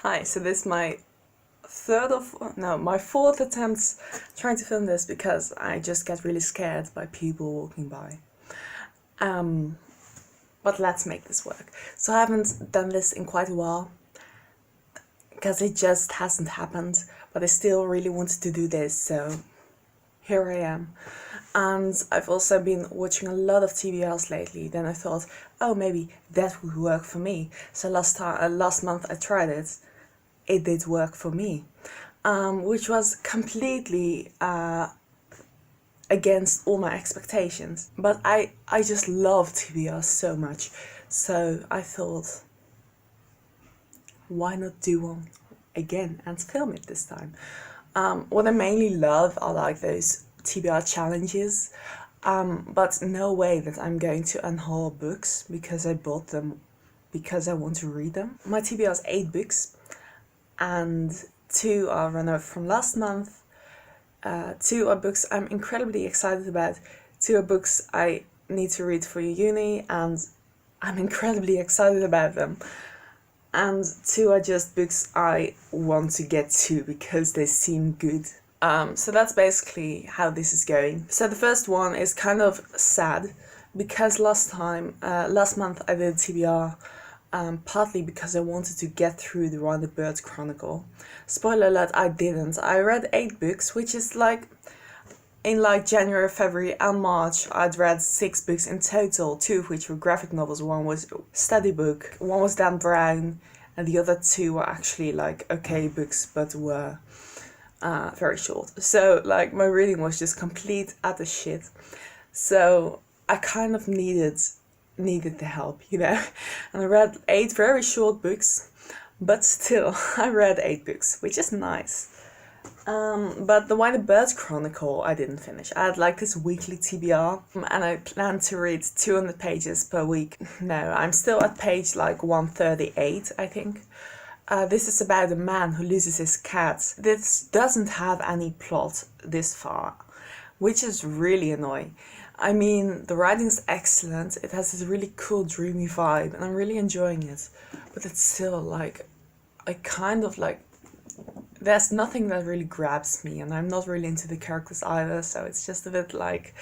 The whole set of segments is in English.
Hi, so this is my my fourth attempt trying to film this because I just get really scared by people walking by. But let's make this work. So I haven't done this in quite a while because it just hasn't happened, but I still really wanted to do this, so here I am. And I've also been watching a lot of TBRs lately. Then I thought, oh, maybe that would work for me. So last month I tried it. It did work for me, which was completely against all my expectations. But I just love TBR so much, so I thought, why not do one again and film it this time? What I mainly love are like those TBR challenges, but no way that I'm going to unhaul books because I bought them because I want to read them. My TBR is 8 books, and 2 are run over from last month. 2 are books I'm incredibly excited about. 2 are books I need to read for uni, and I'm incredibly excited about them. And 2 are just books I want to get to because they seem good. So that's basically how this is going. So the first one is kind of sad because last month I did TBR. Partly because I wanted to get through the Rounded Birds Chronicle. Spoiler alert, I didn't. I read 8 books, which is like, in like January, February and March, I'd read 6 books in total, 2 of which were graphic novels. One was a study book, one was Dan Brown, and the other 2 were actually like okay books, but were very short. So like my reading was just complete utter shit. So I kind of needed the help, you know. And I read 8 very short books, but still I read 8 books, which is nice. But the Rounded Birds Chronicle I didn't finish. I had like this weekly TBR, and I planned to read 200 pages per week. No, I'm still at page like 138, I think. This is about a man who loses his cat. This doesn't have any plot this far, which is really annoying. I mean, the writing is excellent, it has this really cool dreamy vibe, and I'm really enjoying it. But it's still like, I kind of like, there's nothing that really grabs me, and I'm not really into the characters either, so it's just a bit like,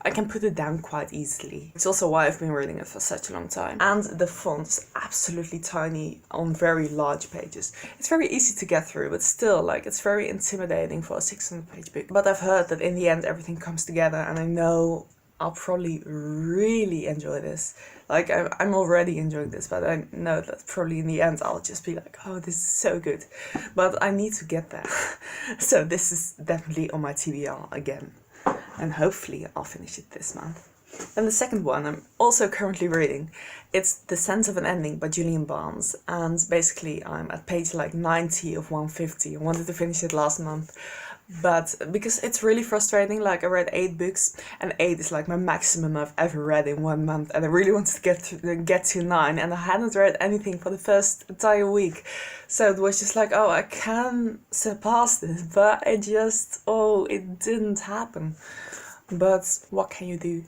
I can put it down quite easily. It's also why I've been reading it for such a long time. And the font is absolutely tiny on very large pages. It's very easy to get through, but still, like, it's very intimidating for a 600-page book. But I've heard that in the end everything comes together, and I know I'll probably really enjoy this. Like, I'm already enjoying this, but I know that probably in the end I'll just be like, oh, this is so good. But I need to get there. So this is definitely on my TBR again. And hopefully I'll finish it this month. And the second one I'm also currently reading. It's The Sense of an Ending by Julian Barnes. And basically I'm at page like 90 of 150. I wanted to finish it last month. But because it's really frustrating, like I read 8 books, and 8 is like my maximum I've ever read in 1 month, and I really wanted to get to 9, and I hadn't read anything for the first entire week. So it was just like, oh, I can surpass this, but it didn't happen. But what can you do?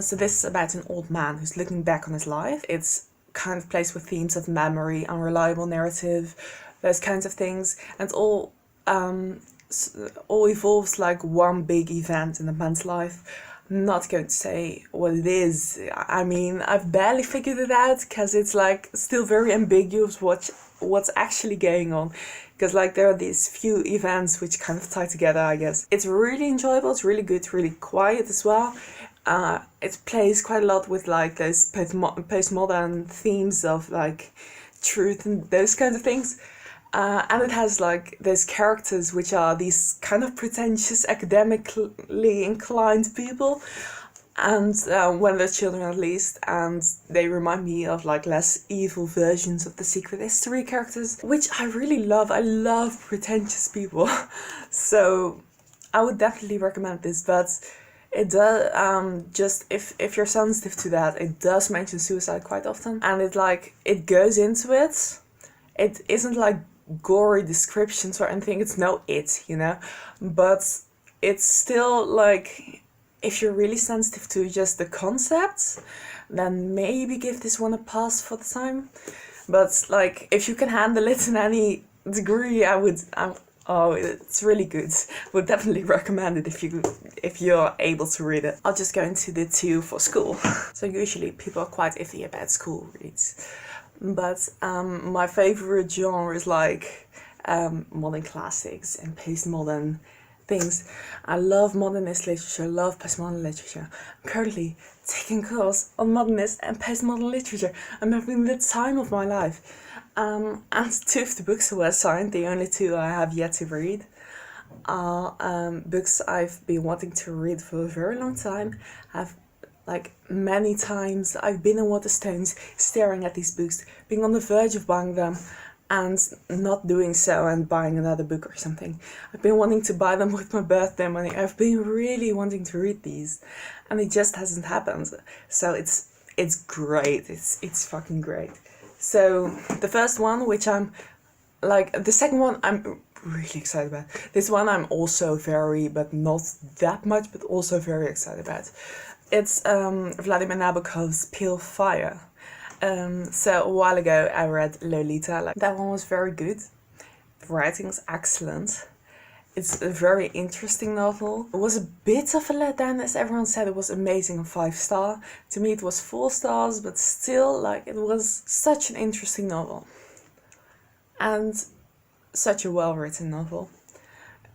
So this is about an old man who's looking back on his life. It's kind of placed with themes of memory, unreliable narrative, those kinds of things, and all evolves like one big event in a man's life. I'm not going to say what it is. I mean, I've barely figured it out because it's like still very ambiguous what's actually going on. Because like there are these few events which kind of tie together, I guess. It's really enjoyable, it's really good, really quiet as well. It plays quite a lot with like those postmodern themes of like truth and those kinds of things. And it has like those characters which are these kind of pretentious, academically inclined people, and when they're children at least, and they remind me of like less evil versions of the Secret History characters, which I really love. I love pretentious people. So I would definitely recommend this, but it does, just if you're sensitive to that, it does mention suicide quite often, and it goes into it. It isn't like gory descriptions or anything, it's you know, but it's still like, if you're really sensitive to just the concepts, then maybe give this one a pass for the time. But like, if you can handle it in any degree, oh, it's really good. Would definitely recommend it if you're able to read it. I'll just go into the two for school. So usually people are quite iffy about school reads, but my favorite genre is like modern classics and postmodern things. I love modernist literature, love postmodern literature. I'm currently taking a course on modernist and postmodern literature. I'm having the time of my life. And two of the books were assigned, the only two I have yet to read, are books I've been wanting to read for a very long time. I've like many times I've been in Waterstones staring at these books, being on the verge of buying them and not doing so and buying another book or something. I've been wanting to buy them with my birthday money. I've been really wanting to read these and it just hasn't happened. So it's great. It's fucking great. So the first one, which I'm like, the second one I'm really excited about. This one I'm also very, but not that much, but also very excited about. It's Vladimir Nabokov's Pale Fire. So a while ago I read Lolita. Like, that one was very good. The writing's excellent. It's a very interesting novel. It was a bit of a letdown, as everyone said it was amazing and 5-star. To me it was 4 stars, but still, like, it was such an interesting novel. And such a well-written novel.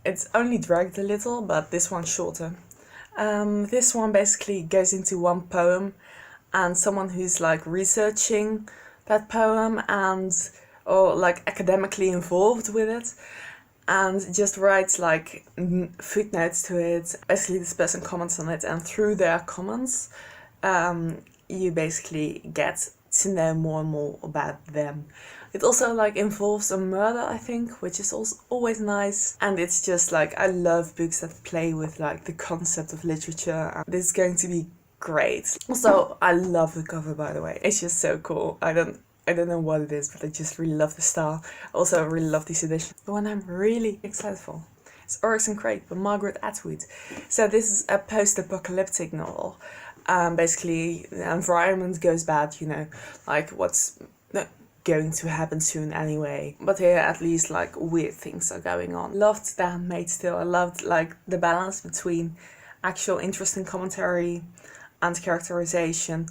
It's only dragged a little, but this one's shorter. This one basically goes into one poem and someone who's like researching that poem or like academically involved with it, and just writes like footnotes to it. Basically this person comments on it, and through their comments you basically get to know more and more about them. It also like involves a murder, I think, which is also always nice. And it's just like, I love books that play with like the concept of literature. This is going to be great. Also, I love the cover, by the way. It's just so cool. I don't know what it is, but I just really love the style. Also, I really love this edition. The one I'm really excited for is Oryx and Crake by Margaret Atwood. So this is a post-apocalyptic novel. Basically, the environment goes bad, you know, like what's going to happen soon anyway. But here, at least, like, weird things are going on. Loved The Handmaid's Tale. I loved, like, the balance between actual interesting commentary and characterization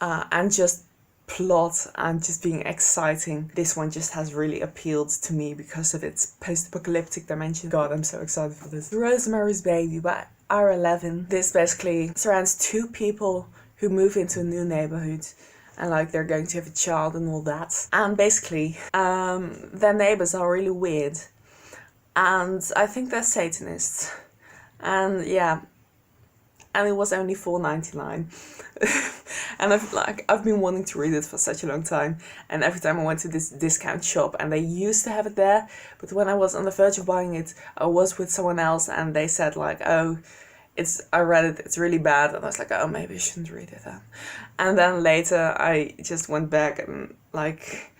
and just plot and just being exciting. This one just has really appealed to me because of its post-apocalyptic dimension. God, I'm so excited for this. Rosemary's Baby by Ira Levin. This basically surrounds two people who move into a new neighborhood and like they're going to have a child and all that. And basically their neighbors are really weird and I think they're Satanists. And yeah, and it was only $4.99. And I've been wanting to read it for such a long time, and every time I went to this discount shop and they used to have it there, but when I was on the verge of buying it, I was with someone else and they said like, oh, I read it, it's really bad, and I was like, oh, maybe I shouldn't read it then. And then later I just went back and like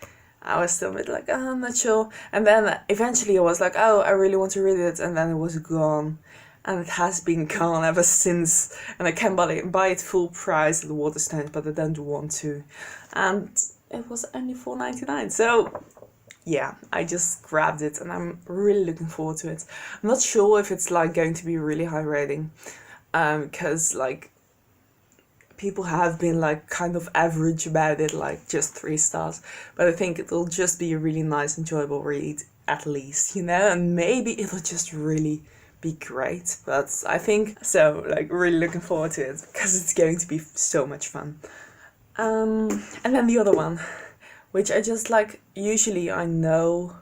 I was still a bit like, oh, I'm not sure. And then eventually I was like, oh, I really want to read it, and then it was gone. And it has been gone ever since. And I can buy it full price at the Waterstones, but I don't want to. And it was only $4.99. So yeah, I just grabbed it and I'm really looking forward to it. I'm not sure if it's like going to be a really high rating. Because like people have been like kind of average about it, like just 3 stars. But I think it'll just be a really nice, enjoyable read at least, you know, and maybe it'll just really be great. But I think so, like, really looking forward to it because it's going to be so much fun. And then the other one, which I just like, usually I know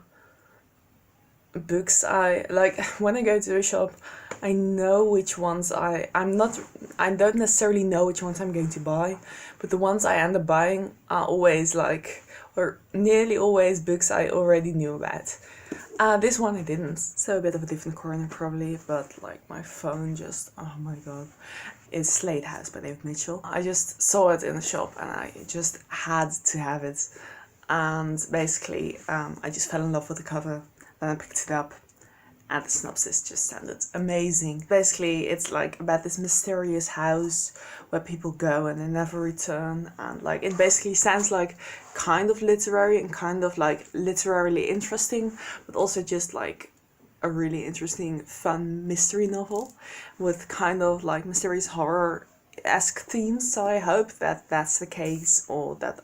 books I like when I go to a shop, I know which ones I don't necessarily know which ones I'm going to buy, but the ones I end up buying are always like, or nearly always, books I already knew about. This one I didn't, so a bit of a different corner probably, but like my phone just, oh my god. It's Slade House by David Mitchell. I just saw it in the shop and I just had to have it. And basically I just fell in love with the cover, then I picked it up. and the synopsis just sounded amazing. Basically, it's like about this mysterious house where people go and they never return, and like it basically sounds like kind of literary and kind of like literarily interesting, but also just like a really interesting, fun mystery novel with kind of like mysterious horror-esque themes. So I hope that that's the case, or that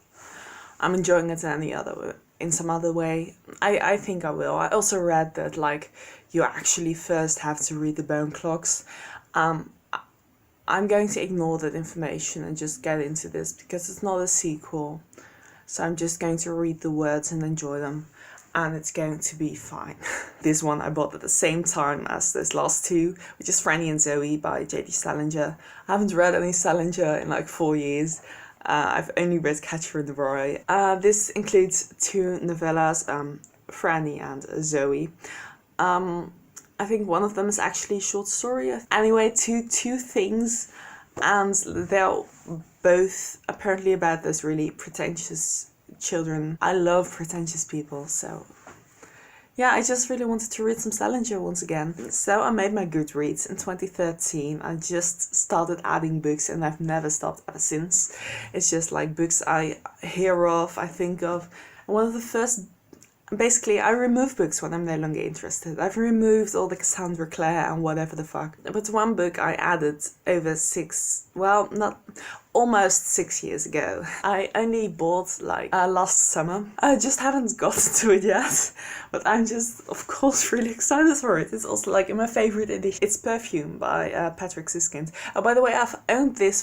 I'm enjoying it in some other way. I think I will. I also read that like you actually first have to read the bone clocks. I'm going to ignore that information and just get into this because it's not a sequel. So I'm just going to read the words and enjoy them, and it's going to be fine. This one I bought at the same time as those last two, which is Franny and Zoe by J.D. Salinger. I haven't read any Salinger in like 4 years. I've only read Catcher in the Rye. This includes two novellas, Franny and Zoe. I think one of them is actually a short story. Anyway, two things, and they're both apparently about those really pretentious children. I love pretentious people, so yeah, I just really wanted to read some Salinger once again. So I made my Goodreads in 2013. I just started adding books and I've never stopped ever since. It's just like books I hear of, I think of. And one of the first, basically I remove books when I'm no longer interested. I've removed all the Cassandra Clare and whatever the fuck. But one book I added over almost 6 years ago. I only bought like last summer. I just haven't gotten to it yet, but I'm just of course really excited for it. It's also like in my favorite edition. It's Perfume by Patrick Suskind. Oh, by the way, I've owned this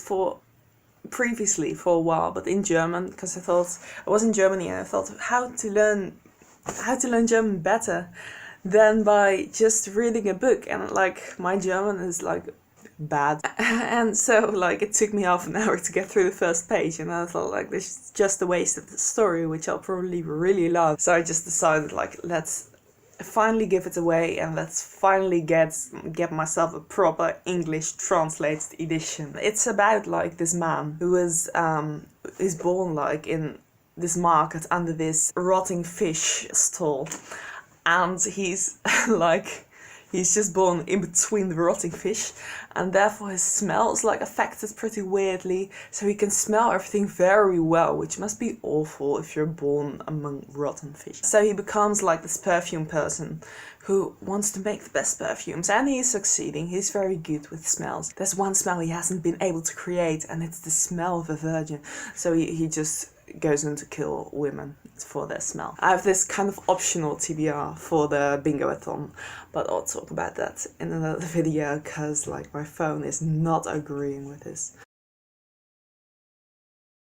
previously for a while, but in German, because I thought I was in Germany and I thought how to learn German better than by just reading a book, and like my German is like bad, and so like it took me half an hour to get through the first page, and I thought like this is just a waste of the story, which I'll probably really love. So I just decided like let's finally give it away and let's finally get myself a proper English translated edition. It's about like this man who is born like in this market under this rotting fish stall, and he's like he's just born in between the rotting fish, and therefore his smell is like affected pretty weirdly, so he can smell everything very well, which must be awful if you're born among rotten fish. So he becomes like this perfume person who wants to make the best perfumes, and he is succeeding. He's very good with smells. There's one smell he hasn't been able to create, and it's the smell of a virgin. So he just goes in to kill women for their smell. I have this kind of optional TBR for the bingo-a-thon, but I'll talk about that in another video because like my phone is not agreeing with this.